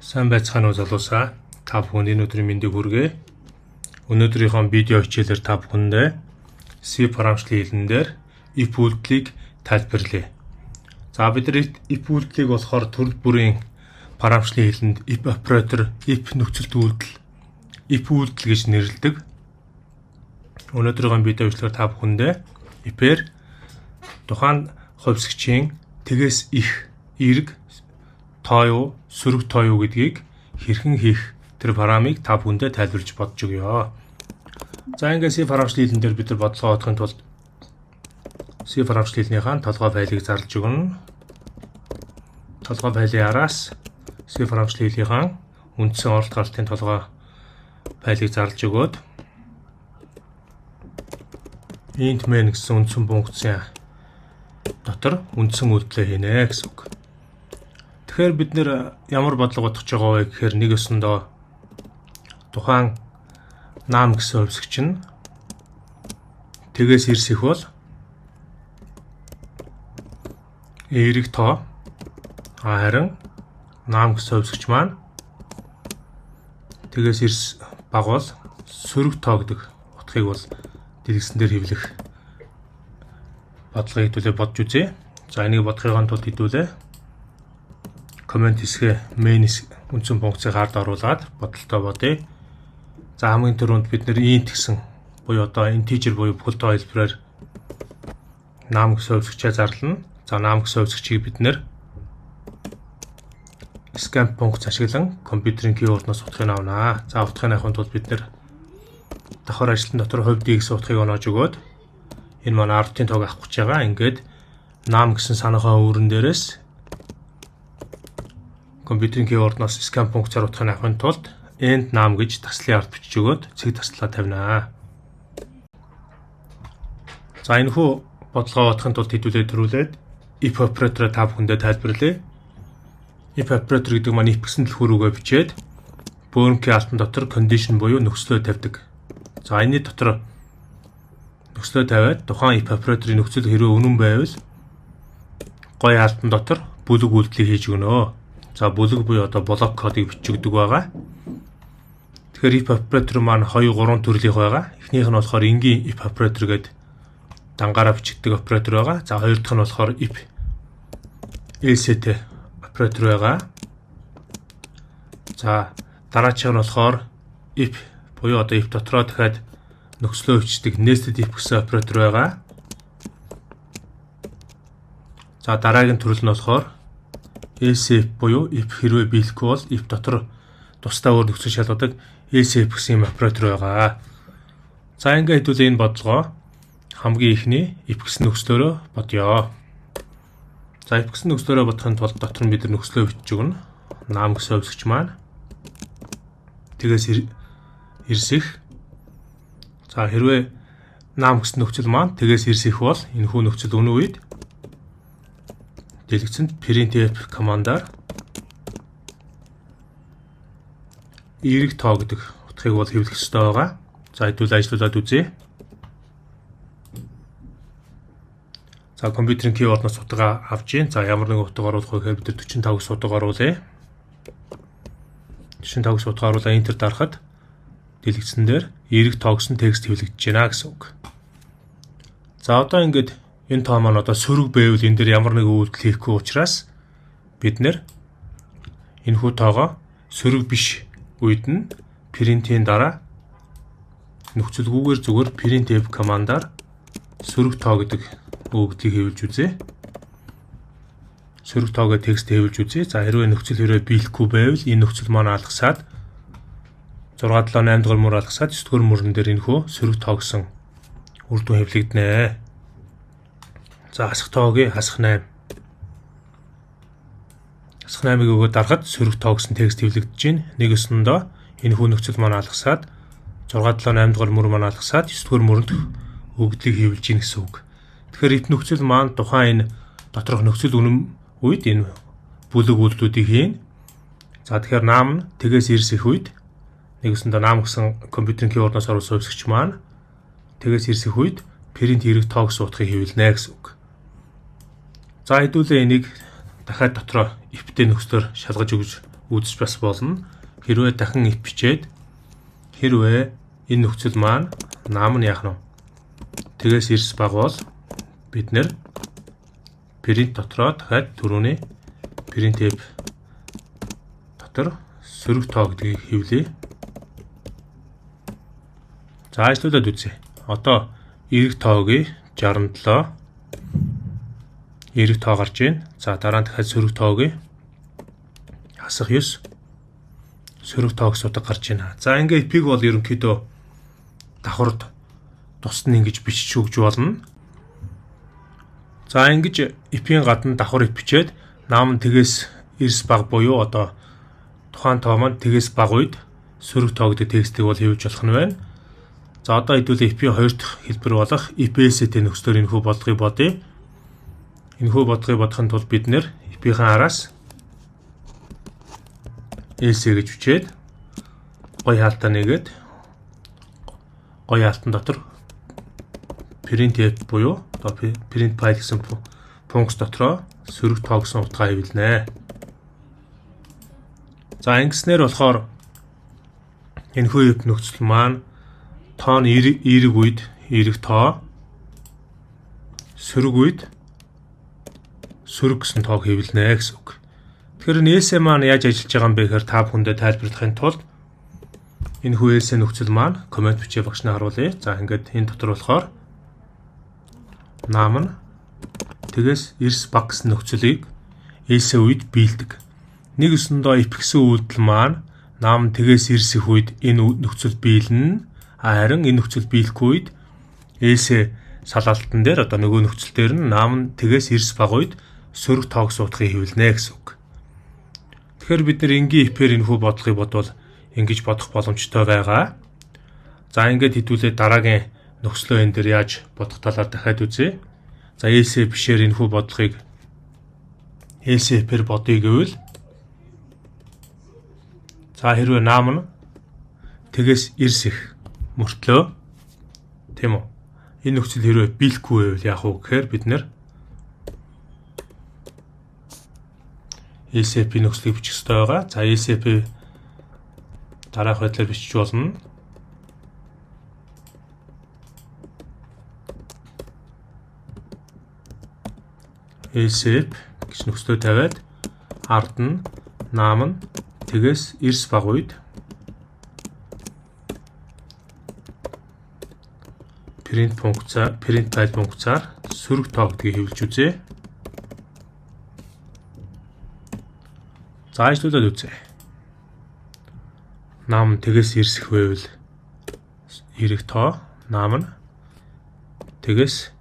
Сайн байцгаана уу залуусаа. Та бүхэнд энэ өдрийн мэндийг хүргэе. Өнөөдрийнхөө видео хичээлээр та бүхэндээ C програмчлалын хэлнэн дээр if үйлдэлийг тайлбарлая. За бид нар if үйлдэлийг болохоор төрөл бүрийн програмчлалын хэлэнд if operator, if нөхцөлт үйлдэл, if үйлдэл гэж нэрлэдэг. Өнөөдрийнхөө видео бичлэгээр та бүхэндээ if-ээр тухайн хувьсгчийн тэгээс их эрг тоо юу, сөрөг тоо юу гэдгийг хэрхэн хийх тэр програмыг та бүхэндээ тайлбарлаж бодож өгье. За ингээд C програмчлалын хэлнээр бид нар бодлого бодохын тулд C програмчлалынхаа толгой файлыг зарлж өгнө. Толгой файлын араас C програмчлалынхаа үндсэн оролт гартын толгой файлыг зарлж өгөөд int main гэсэн үндсэн функцийн дотор үндсэн үйлдэлээ хийнэ гэсэн үг. Тэгэхээр бид нэр ямар бодлого бодож байгаа вэ гэхээр нэг өсөндөө тухайн наам гэсэн хувьсгч нь тэгээс ирс их бол эрэг тоо харин наам гэсэн хувьсгч маань тэгээс ирс баг бол сөрөг тоо гэдэг утгыг бол дэлгэсэн дээр хэвлэх бодлогыг хэдүүлээ бодж үзье. За энийг бодохын тулд хэдүүлээ коммент хэсгээ main үндсэн функцийг хард оруулаад бодолтой бодъё. За хамгийн түрүүнд бид нэр int гэсэн буюу одоо integer буюу бүхэл тоо хэлбэрээр наам гэсэн хувьсгчээ зарлана. За наам гэсэн хувьсгчийг бид нэр scan функц ашиглан компьютерийн keyboard-ноос утгыг авнаа. За утгыг авахын тулд бид нэр давхар ажилтны дотор хувь d гэсэн утгыг оноож өгөөд энэ манай ardтын тоог авах гэж байгаа. Ингээд наам гэсэн санаагаа өөрөн дээрээс компьютерийн keyboard-ноос scan функцаар утгыг авахын тулд end naam гэж таслын ард бичиж өгөөд цэг таслаа тавина. За энэ хүү бодлогоо бодохын тулд хэдүүлээ төрүүлээд if operator та бүхэндээ тайлбарлая. If operator гэдэг маань if гэсэн түлхүүр үгээ бичээд бөөнкийн алтан дотор condition буюу нөхцлөө тавьдаг. За энэний дотор нөхцлөө тавиад тухайн if operator-ийн нөхцөл хэрвээ үнэн байвал гой алтан дотор бүлэг үйлдэлийг хийж өгнө. За бүлэг буюу одоо блок кодыг бичиж өгдөг байгаа. Тэгэхээр if operator маань 2-3 төрлийнх байгаа. Эхнийх нь болохоор энгийн if operator гэдэг дангаараа бичигддэг operator байгаа. За хоёр дахь нь болохоор if else operator байгаа. За дараачих нь болохоор if буюу одоо if дотроо дахиад нөхцлөө өвчтдөг nested if гэсэн operator байгаа. За дараагийн төрөл нь болохоор else if буюу if хэрвээ биелэхгүй бол if дотор тусдаа өөр нөхцөл шалгадаг else if гэсэн operator байгаа. За ингээд хэдүүлээ энэ бодлогоо хамгийн ихний if гэсэн нөхцлөөрөө бодъё. За if гэсэн нөхцлөөрөө бодохын тулд дотор нь бид нөхцлөө бичиж өгнө. Наам гэсэн хувьсгч маань тэгээс ирсэх. За хэрвээ наам гэсэн нөхцөл маань тэгээс ирсэх бол энэ хүү нөхцөл өнөө үед дэлгэцэнд printf командаар эрэг тоо гэдэг утгыг бол хэвлэх ёстой байгаа. За хэдүүл ажиллуулад үзье. За компьютерийн keyboard-ноос утга авч ийн. За ямар нэг утга оруулах вэ гэхээр бид 45 гэсэн утга оруулъя. 45 гэсэн утга оруулаад enter дарахад дэлгэцэн дээр эрэг тоо гэсэн текст хэвлэгдэж байна гэсэн үг. За одоо ингээд энэ тоо маань одоо сөрөг байвал энэ дээр ямар нэг үйлдэл хийхгүй учраас бид нэр энэ хүү тоогоо сөрөг биш үед нь print-ийн дараа нөхцөлгүйгээр зүгээр printf командаар сөрөг тоо гэдэг үгдийг хэвлэж үзье. Сөрөг тоогоо текст хэвлэж үзье. За хэрвээ нөхцөл хэрвээ биелэхгүй байвал энэ нөхцөл маань алгасаад 6-7-8 дугаар мөр алгасаад 9 дугаар мөрөн дээр энэ хөө сөрөг тоо гэсэн үр дүн хэвлэгдэнэ. За хасах тоогийн хасах 8. Хасах 8-ыг өгөөд дарахад сөрөг тоо гэсэн текст хэвлэгдэж байна. Нэг өсөндөө энэ хүү нөхцөл маань алгасаад 6-7-8 дугаар мөр маань алгасаад 9 дугаар мөрөнд өгдлийг хэвлэж гин гэсэн үг. Тэгэхээр if нөхцөл маань тухайн энэ доторх нөхцөл үнэн үед энэ бүлэг үйлдэлүүдийг хийн. За тэгэхээр наам нь тэгээс ирсэх үед нэг өсөндөө наам гэсэн компьютерийн keyboard-ноос оруулсан хувьсгч маань тэгээс ирсэх үед print эрэг тоо гэсэн утгыг хэвлэнэ гэсэн үг. За хэдүүлээ энийг дахиад дотроо if-тэй нөхцлөөр шалгаж өгж үзэж бас болно. Хэрвээ дахин if бичээд хэрвээ энэ нөхцөл маань наам нь яах нь тэгээс эрс багвал бид нэр print дотроо дахиад түрүүний printf дотор сөрөг тоо гэдгийг хэвлэе. За ажлуудад үзье. Одоо эрэг тоогийн 67 эрэг тоо гарч ийн. За дараа нь дахиад сөрөг тоогийн хасах 9 сөрөг тоог судаг гарч ийн. За ингээд пиг бол ерөнхийдөө давхард тусна ингэж бичиж өгч болно. За ингэж ипийн гадна давхар бичээд наам нь тэгээс эрс баг буюу одоо тухайн тоо маань тэгээс баг үед сөрөг тоо гэдэг текстийг бол хэвлэж болох нь байна. За одоо хэдүүлээ ip-ийн хоёр дахь хэлбэр болох ipsтэй нөхцлөөр энэхүү бодлогыг бодъё. Энэхүү бодлогыг бодохын тулд бид нэр ip-ийн араас else гэж бичээд гоё хаалтаа нэгээд гоё хаалтан дотор printf буюу одоо print file гэсэн функц дотроо сөрөг тоо гэсэн утгаа хэвлэнэ. За ингэснээр болохоор энэхүү if нөхцөл маань тоо нь эерэг үед эерэг тоо сөрөг үед сөрөг гэсэн тоог хэвлэнэ гэсэн үг. Тэгэхээр else маань яаж ажиллаж байгаа юм бэ гэхээр та бүхэндээ тайлбарлахын тулд энэхүү else нөхцөл маань комент бичээ багш нар харуулъя. За ингээд энэ дотор болохоор наам нь тэгээс эрс баг гэсэн нөхцөлийг else үед биелдэг. Нэг өсөндөө if гэсэн үйлдэл маань наам тэгээс эрс их үед энэ нөхцөл биелнэ. Харин энэ нөхцөл биелэхгүй үед else салаалтан дээр одоо нөгөө нөхцөл дээр нь наам нь тэгээс эрс баг үед сөрөг тоог суутахыг хэвлэнэ гэсэн үг. Тэгэхээр бид нэр энгийн if-ээр энэхүү бодлогыг бодвол ингэж бодох боломжтой байгаа. За ингээд хэдүүлээ дараагийн нөхцлөө энэ дээр яаж бодох талаар дахиад үзье. За else бишээр энэхүү бодлогыг else if-ээр бодъё гэвэл за хэрвээ наам нь тэгээс эрс их мөртлөө тийм үү энэ нөхцөл хэрвээ биелэхгүй байвал яах вэ гэхээр бид нэр else if нөхцөлийг бичих хэрэгтэй байгаа. За else if дараах байдлаар бичиж болно. else if гэж нөхцөлөө тавиад ард нь наам нь тэгээс эрс баг үед print file функцаар сөрөг тоо гэдгийг хэвлэж үзье. За ажлуудад үзье. Наам тэгээс эрсэх байвал эрэг тоо, наам нь тэгээс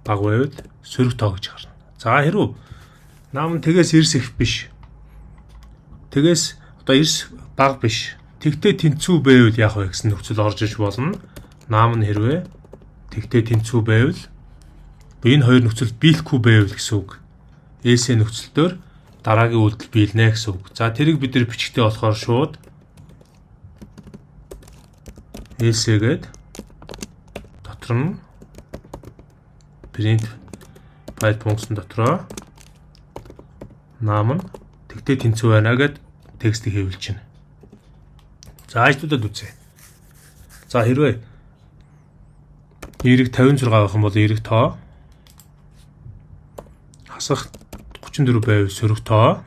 баг байвал сөрөг тоо гэж гарна. За хэрвээ наам нь тэгээс эрсэх биш. Тэгээс одоо эрс баг биш. Тэгтээ тэнцүү байвал яах вэ гэсэн нөхцөл орж иж болно. Наам нь хэрвээ тэгтээ тэнцүү байвал энэ хоёр нөхцөл биелэхгүй байвал гэсэн үг. else нөхцөлдөр дараагийн үйлдэл биелнэ гэсэн үг. За тэрийг бид нэр бичгтээ болохоор шууд else гээд дотор нь print file функцэн дотроо наам нь тэгтээ тэнцүү байна гэд текстийг хэвлэж байна. За ажлуудад үзье. За хэрвээ эерэг 56 байх юм бол эерэг тоо хасах 34 байвал сөрөг тоо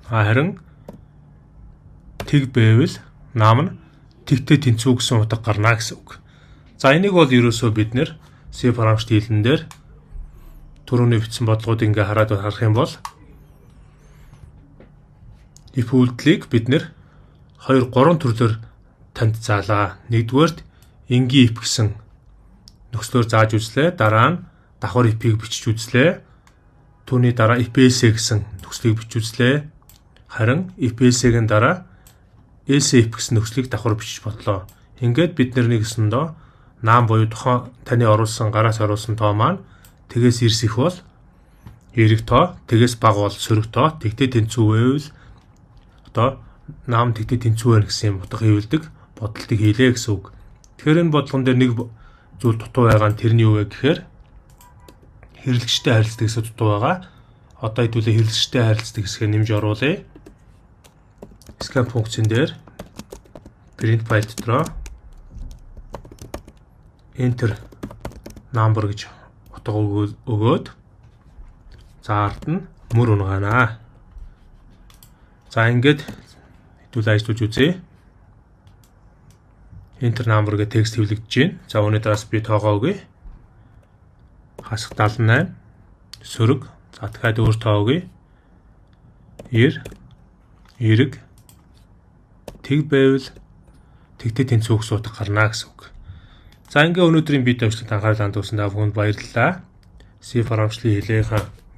харин тэг байвал наам нь тэгтээ тэнцүү гэсэн утга гарна гэсэн үг. За энийг бол ерөөсөө бид нэр C програмч хэлэн дээр түрүүний бичсэн бодлогууд ингээ харах юм бол if үйлдэлийг бид нэр 2 3 төрлөөр танд заалаа. Нэгдүгээрт энгийн if гэсэн нөхцлөөр зааж үзлээ. Дараа нь давхар if-ийг бичиж үзлээ. Түүний дараа if else гэсэн нөхцлийг бичиж үзлээ. Харин if else-ийн дараа else if гэсэн нөхцлийг давхар бичиж бодлоо. Ингээд бид нэг гэсэндөө наам буюу тухайн таны оруулсан гараас оруулсан тоо маань тэгээс эрс их бол эерэг тоо, тэгээс бага бол сөрөг тоо, тэгтээ тэнцүү байвал одоо наам тэгтээ тэнцүү байна гэсэн юм утга хэвлэдэг бодлтыг хийлээ гэсэн үг. Тэгэхээр энэ бодлогон дээр нэг зүйл дутуу байгаа нь тэрний юу вэ гэхээр хэрэглэгчтэй харилцдаг гэсэн дутуу байгаа. Одоо хэдүүлээ хэрэглэгчтэй харилцдаг хэсгээ нэмж оруулъя. scan функцэн дээр print file дотроо enter number гэж утга өгөөд за ард нь мөр унгаана. За ингээд хэдүүл ажиллаж үзье. Enter number гэх текст хэвлэгдэж байна. За үүний дараас би тоогоо өгье. Хасах 78 сөрөг. За дахиад өөр тоо өгье. 90 тэг байвал тэгтээ тэнцвүүх суудах гарна гэсэн үг. За ингээ өнөөдрийн видео бичлэгт анхаарал хандуулсан та бүхэнд баярлалаа. C програмчлалын хэлээр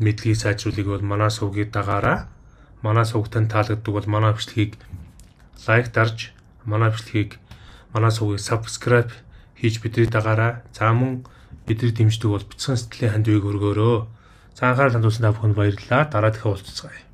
мэдлэгийг сайжруулах бол манай сувгийг дагаараа. Манай сувгад таалагддаг бол манай бичлэгийг лайк дарж, манай бичлэгийг манай сувгийг subscribe хийж бидний дагаараа. За мөн бидний дэмждэг бол бяцхан сэтгэлийн хандивыг өргөөрөө. За анхаарал хандуулсан та бүхэнд баярлалаа. Дараа дахин уулзцгаая.